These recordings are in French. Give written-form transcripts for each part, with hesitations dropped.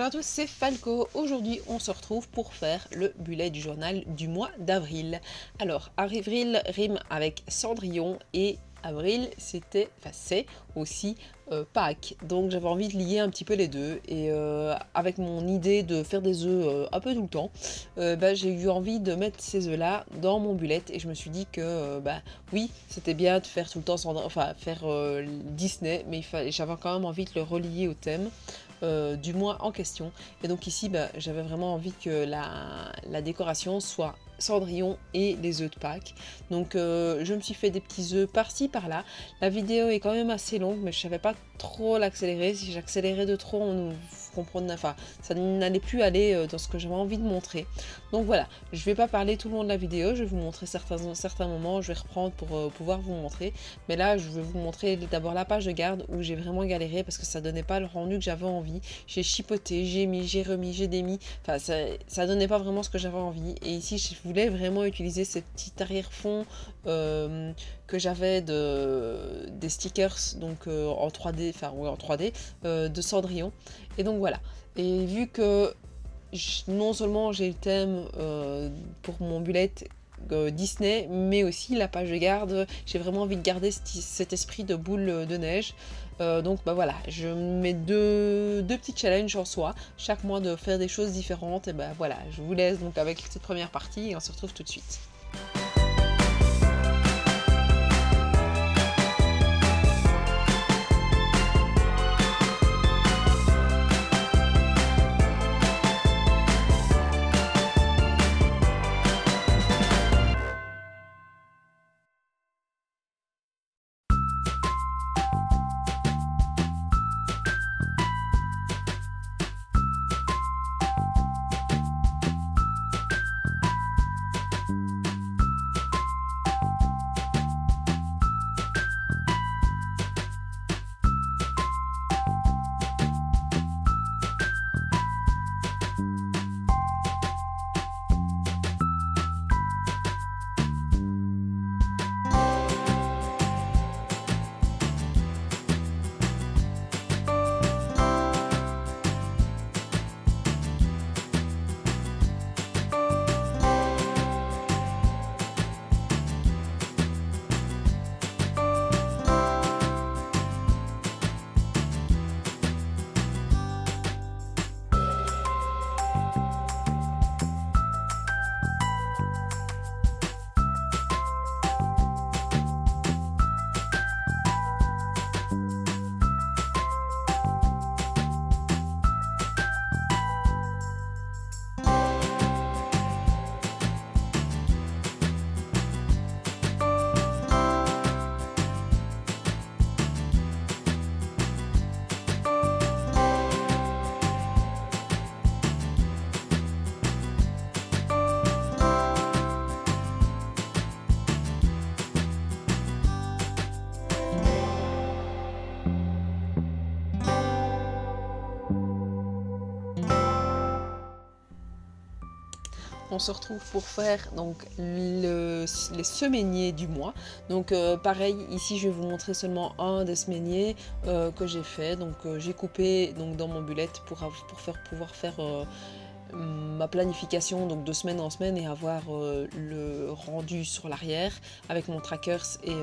à tous, c'est Falco. Aujourd'hui, on se retrouve pour faire le bullet du journal du mois d'avril. Alors, avril rime avec Cendrillon et avril, c'est aussi Pâques. Donc, j'avais envie de lier un petit peu les deux. Et avec mon idée de faire des œufs un peu tout le temps, j'ai eu envie de mettre ces œufs-là dans mon bullet. Et je me suis dit que, oui, c'était bien de faire tout le temps, faire Disney, mais j'avais quand même envie de le relier au thème. Du mois en question. Et donc ici, j'avais vraiment envie que la décoration soit Cendrillon et les œufs de Pâques. Donc je me suis fait des petits œufs par-ci par-là. La vidéo est quand même assez longue, mais je savais pas trop l'accélérer. Si j'accélérais de trop, ça n'allait plus aller dans ce que j'avais envie de montrer. Donc voilà, je vais pas parler tout le long de la vidéo, je vais vous montrer certains moments, je vais reprendre pour pouvoir vous montrer. Mais là, je vais vous montrer d'abord la page de garde où j'ai vraiment galéré parce que ça donnait pas le rendu que j'avais envie. J'ai chipoté, j'ai mis, j'ai remis, j'ai démis. Enfin, ça donnait pas vraiment ce que j'avais envie. Et ici, je voulais vraiment utiliser ce petit arrière-fond que j'avais des stickers donc en 3D, en 3D de Cendrillon. Et donc voilà. Et vu que non seulement j'ai le thème pour mon bullet Disney, mais aussi la page de garde, j'ai vraiment envie de garder cet esprit de boule de neige. Donc voilà, je mets deux petits challenges en soi, chaque mois de faire des choses différentes. Et voilà, je vous laisse donc avec cette première partie et on se retrouve tout de suite. On se retrouve pour faire donc les semainiers du mois. Donc pareil, ici je vais vous montrer seulement un des semainiers que j'ai fait. Donc j'ai coupé donc dans mon bullet pour pouvoir faire ma planification donc de semaine en semaine et avoir le rendu sur l'arrière avec mon trackers et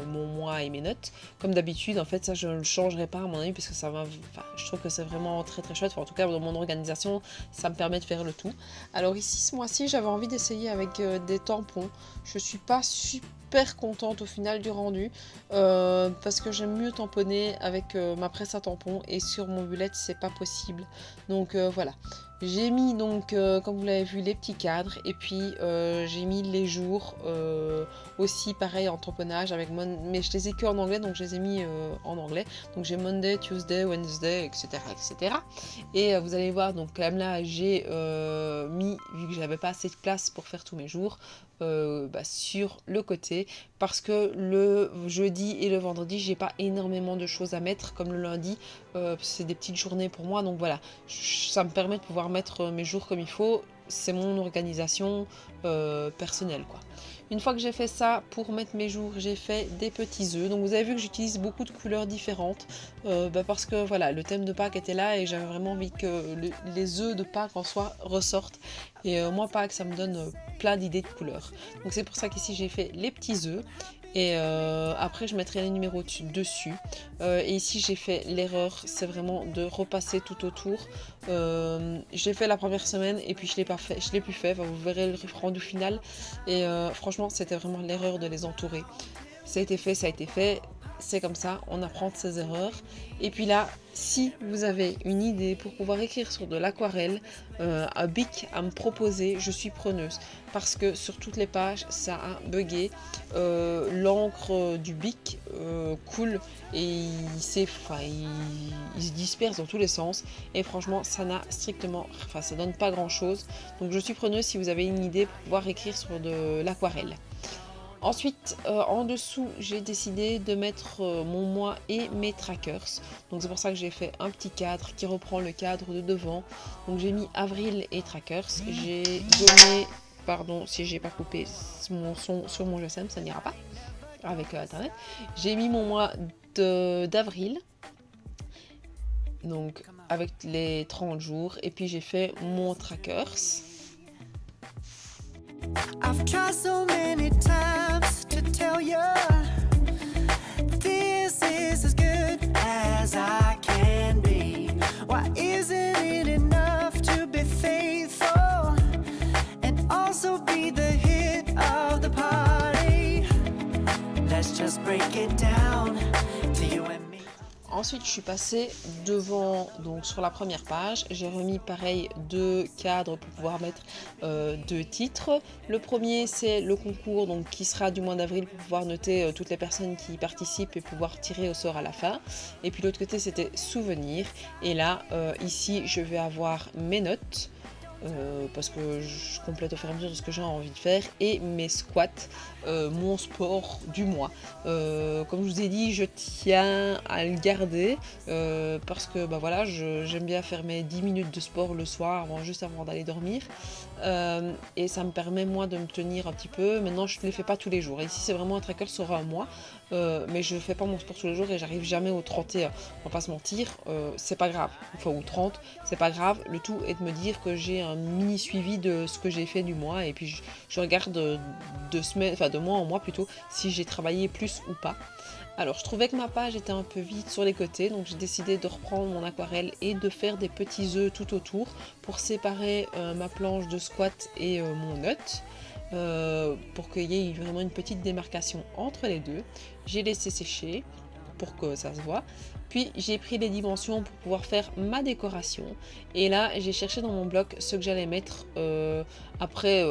mon mois et mes notes. Comme d'habitude, en fait, ça je ne le changerai pas à mon avis parce que je trouve que c'est vraiment très très chouette. Enfin, en tout cas, dans mon organisation, ça me permet de faire le tout. Alors ici, ce mois-ci, j'avais envie d'essayer avec des tampons. Je suis pas super contente au final du rendu parce que j'aime mieux tamponner avec ma presse à tampons et sur mon bullet c'est pas possible. Donc voilà, j'ai mis donc comme vous l'avez vu les petits cadres et puis j'ai mis les jours aussi pareil en tamponnage avec mais je les ai que en anglais donc je les ai mis en anglais. Donc j'ai Monday, Tuesday, Wednesday, etc. etc. Et vous allez voir donc quand même là j'ai mis, vu que j'avais pas assez de place pour faire tous mes jours, sur le côté parce que le jeudi et le vendredi j'ai pas énormément de choses à mettre comme le lundi c'est des petites journées pour moi donc voilà ça me permet de pouvoir mettre mes jours comme il faut. c'est mon organisation personnelle, quoi. Une fois que j'ai fait ça, pour mettre mes jours, j'ai fait des petits œufs. Donc vous avez vu que j'utilise beaucoup de couleurs différentes parce que voilà, le thème de Pâques était là et j'avais vraiment envie que les œufs de Pâques en soi ressortent. Et moi, Pâques, ça me donne plein d'idées de couleurs. Donc c'est pour ça qu'ici, j'ai fait les petits œufs. Et après je mettrai les numéros dessus. Et ici j'ai fait l'erreur, c'est vraiment de repasser tout autour. Je l'ai fait la première semaine et puis je l'ai pas fait, je l'ai plus fait. Enfin, vous verrez le rendu final. Et franchement c'était vraiment l'erreur de les entourer. Ça a été fait, ça a été fait. C'est comme ça, on apprend de ses erreurs. Et puis là, si vous avez une idée pour pouvoir écrire sur de l'aquarelle, un bic à me proposer, je suis preneuse. Parce que sur toutes les pages, ça a bugué. L'encre du bic coule et il se disperse dans tous les sens. Et franchement, ça n'a strictement, enfin ça donne pas grand chose. Donc je suis preneuse si vous avez une idée pour pouvoir écrire sur de l'aquarelle. Ensuite, en dessous, j'ai décidé de mettre mon mois et mes trackers. Donc c'est pour ça que j'ai fait un petit cadre qui reprend le cadre de devant. Donc j'ai mis avril et trackers. J'ai donné, pardon si j'ai pas coupé mon son sur mon GSM, ça n'ira pas avec internet. J'ai mis mon mois d'avril. Donc avec les 30 jours. Et puis j'ai fait mon trackers. I've tried so many times to tell you this is as good as I can be. Why isn't it enough to be faithful and also be the hit of the party? Let's just break it down to you and me. Ensuite, je suis passée devant, donc sur la première page, j'ai remis pareil 2 cadres pour pouvoir mettre 2 titres. Le premier, c'est le concours donc, qui sera du mois d'avril pour pouvoir noter toutes les personnes qui y participent et pouvoir tirer au sort à la fin. Et puis l'autre côté, c'était souvenirs. Et là, ici, je vais avoir mes notes. Parce que je complète au fur et à mesure de ce que j'ai envie de faire et mes squats, mon sport du mois. Comme je vous ai dit, je tiens à le garder parce que bah voilà, j'aime bien faire mes 10 minutes de sport le soir juste avant d'aller dormir et ça me permet moi de me tenir un petit peu. Maintenant je ne les fais pas tous les jours. Ici c'est vraiment un tracker sur un mois mais je ne fais pas mon sport tous les jours et j'arrive jamais au 31. On va pas se mentir, c'est pas grave. Enfin au 30, c'est pas grave. Le tout est de me dire que j'ai un mini suivi de ce que j'ai fait du mois et puis je regarde de mois en mois plutôt si j'ai travaillé plus ou pas. Alors je trouvais que ma page était un peu vide sur les côtés donc j'ai décidé de reprendre mon aquarelle et de faire des petits œufs tout autour pour séparer ma planche de squat et mon note. Pour qu'il y ait vraiment une petite démarcation entre les deux. J'ai laissé sécher pour que ça se voit. Puis j'ai pris les dimensions pour pouvoir faire ma décoration. Et là j'ai cherché dans mon bloc ce que j'allais mettre après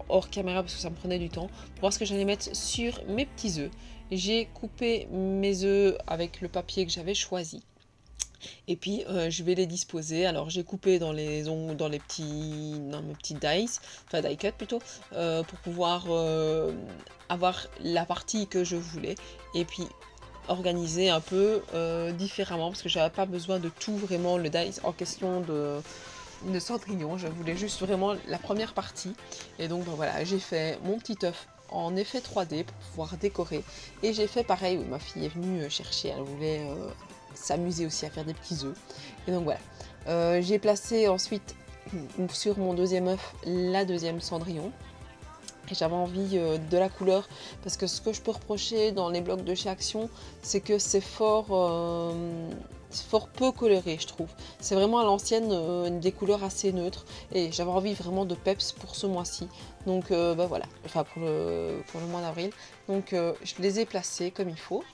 hors caméra parce que ça me prenait du temps pour voir ce que j'allais mettre sur mes petits œufs. J'ai coupé mes œufs avec le papier que j'avais choisi. Et puis je vais les disposer. Alors j'ai coupé dans mes petits dice, enfin die cut plutôt, pour pouvoir avoir la partie que je voulais. Et puis organiser un peu différemment parce que j'avais pas besoin de tout vraiment le dice en question de Cendrillon. Je voulais juste vraiment la première partie. Et donc ben, voilà, j'ai fait mon petit œuf en effet 3D pour pouvoir décorer. Et j'ai fait pareil, ma fille est venue chercher, elle voulait s'amuser aussi à faire des petits œufs. Et donc voilà. J'ai placé ensuite sur mon deuxième œuf la deuxième Cendrillon. Et j'avais envie de la couleur parce que ce que je peux reprocher dans les blocs de chez Action, c'est que c'est fort peu coloré, je trouve. C'est vraiment à l'ancienne des couleurs assez neutres et j'avais envie vraiment de peps pour ce mois-ci. Donc bah voilà, enfin pour le mois d'avril. Donc je les ai placés comme il faut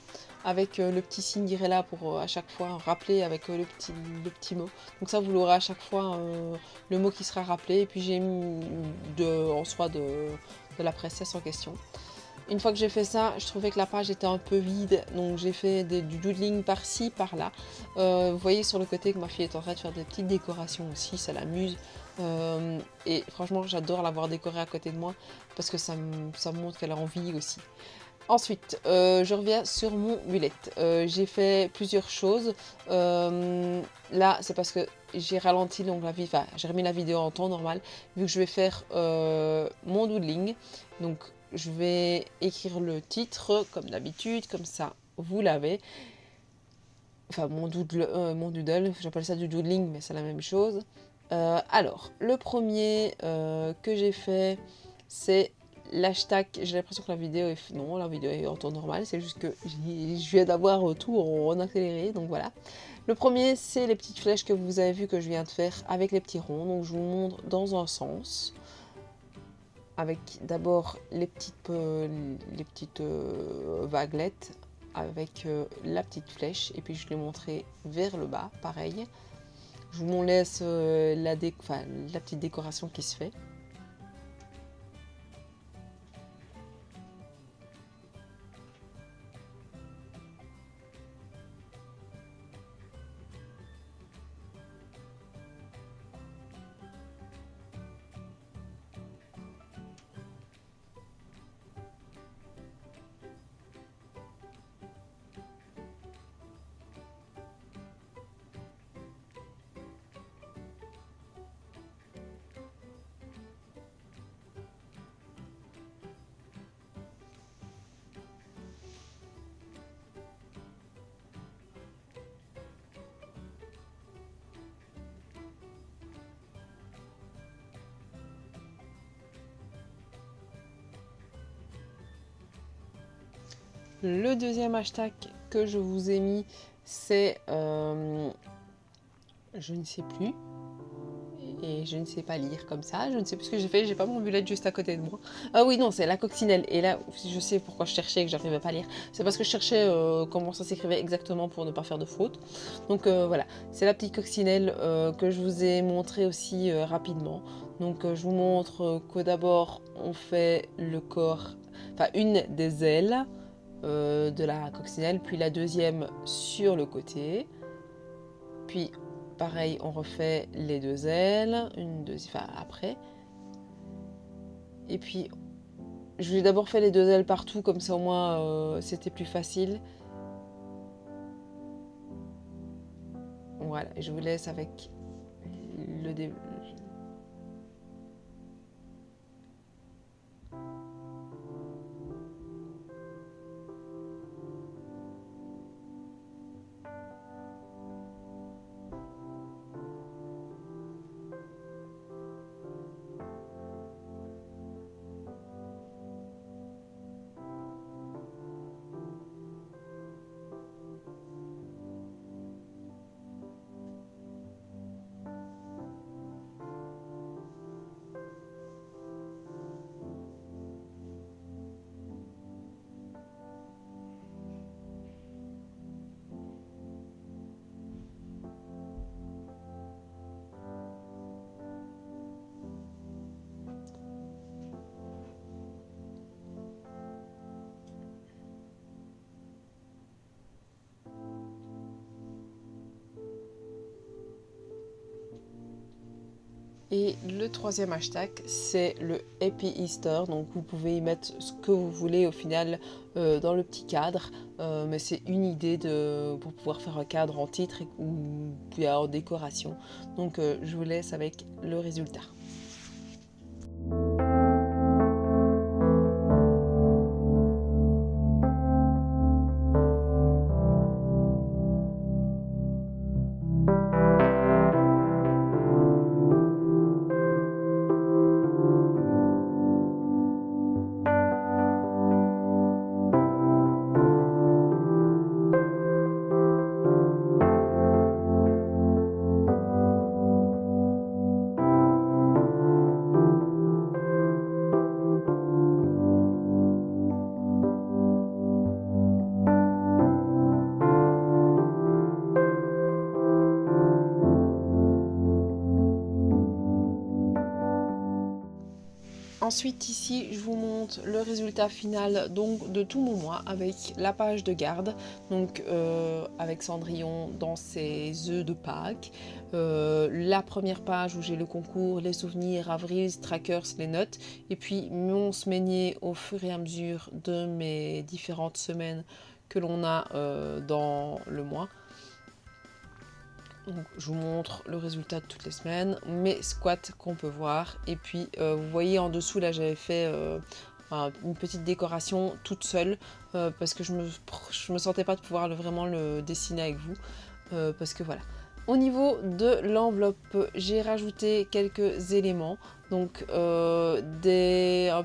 avec le petit Cinderella pour à chaque fois rappeler avec le petit mot. Donc ça vous l'aurez à chaque fois le mot qui sera rappelé. Et puis j'ai mis en soi de la princesse en question. Une fois que j'ai fait ça, je trouvais que la page était un peu vide, donc j'ai fait du doodling par-ci, par-là. Vous voyez sur le côté que ma fille est en train de faire des petites décorations aussi, ça l'amuse. Et franchement, j'adore l'avoir décorée à côté de moi, parce que ça me montre qu'elle a envie aussi. Ensuite, je reviens sur mon bullet. J'ai fait plusieurs choses. Là, c'est parce que j'ai ralenti donc enfin, j'ai remis la vidéo en temps normal, vu que je vais faire mon doodling. Donc, je vais écrire le titre comme d'habitude, comme ça, vous l'avez. Enfin, mon doodle, j'appelle ça du doodling, mais c'est la même chose. Alors, le premier que j'ai fait, c'est l'hashtag. J'ai l'impression que la vidéo est... Non, la vidéo est en temps normal, c'est juste que je viens d'avoir tout en accéléré, donc voilà. Le premier, c'est les petites flèches que vous avez vues que je viens de faire avec les petits ronds. Donc, je vous montre dans un sens. Avec d'abord les petites vaguelettes avec la petite flèche. Et puis, je l'ai montré vers le bas, pareil. Je vous laisse la petite décoration qui se fait. Le deuxième hashtag que je vous ai mis, c'est je ne sais plus. Et je ne sais pas lire comme ça, je ne sais plus ce que j'ai fait, j'ai pas mon bullet juste à côté de moi. Ah oui, non, c'est la coccinelle. Et là, je sais pourquoi je cherchais et que j'arrivais pas à lire. C'est parce que je cherchais comment ça s'écrivait exactement pour ne pas faire de faute. Donc voilà, c'est la petite coccinelle que je vous ai montré aussi rapidement. Donc je vous montre que d'abord, on fait le corps, enfin une des ailes de la coccinelle, puis la deuxième sur le côté. Puis pareil, on refait les deux ailes, enfin après. Et puis, je vais d'abord faire les deux ailes partout, comme ça au moins c'était plus facile. Voilà, je vous laisse avec le début. Et le troisième hashtag, c'est le Happy Easter. Donc vous pouvez y mettre ce que vous voulez au final dans le petit cadre. Mais c'est une idée pour pouvoir faire un cadre en titre ou puis en décoration. Donc je vous laisse avec le résultat. Ensuite ici je vous montre le résultat final donc de tout mon mois avec la page de garde, donc avec Cendrillon dans ses œufs de Pâques, la première page où j'ai le concours, les souvenirs, Avril, Trackers, les notes, et puis mon semainier au fur et à mesure de mes différentes semaines que l'on a dans le mois. Donc, je vous montre le résultat de toutes les semaines, mes squats qu'on peut voir, et puis vous voyez en dessous là j'avais fait une petite décoration toute seule parce que je me sentais pas de pouvoir vraiment le dessiner avec vous parce que voilà. Au niveau de l'enveloppe, j'ai rajouté quelques éléments, donc un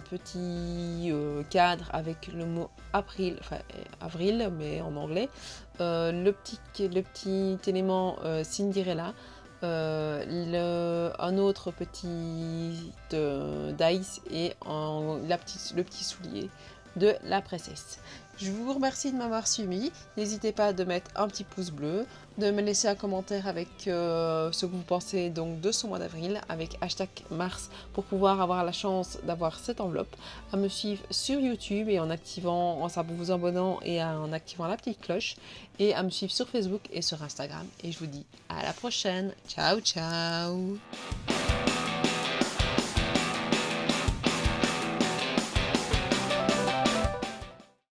petit cadre avec le mot avril mais en anglais, le petit élément Cinderella, un autre petit dice et le petit soulier de la princesse. Je vous remercie de m'avoir suivi. N'hésitez pas de mettre un petit pouce bleu, de me laisser un commentaire avec ce que vous pensez donc de ce mois d'avril avec #mars pour pouvoir avoir la chance d'avoir cette enveloppe, à me suivre sur YouTube et en vous abonnant et en activant la petite cloche, et à me suivre sur Facebook et sur Instagram. Et je vous dis à la prochaine. Ciao ciao.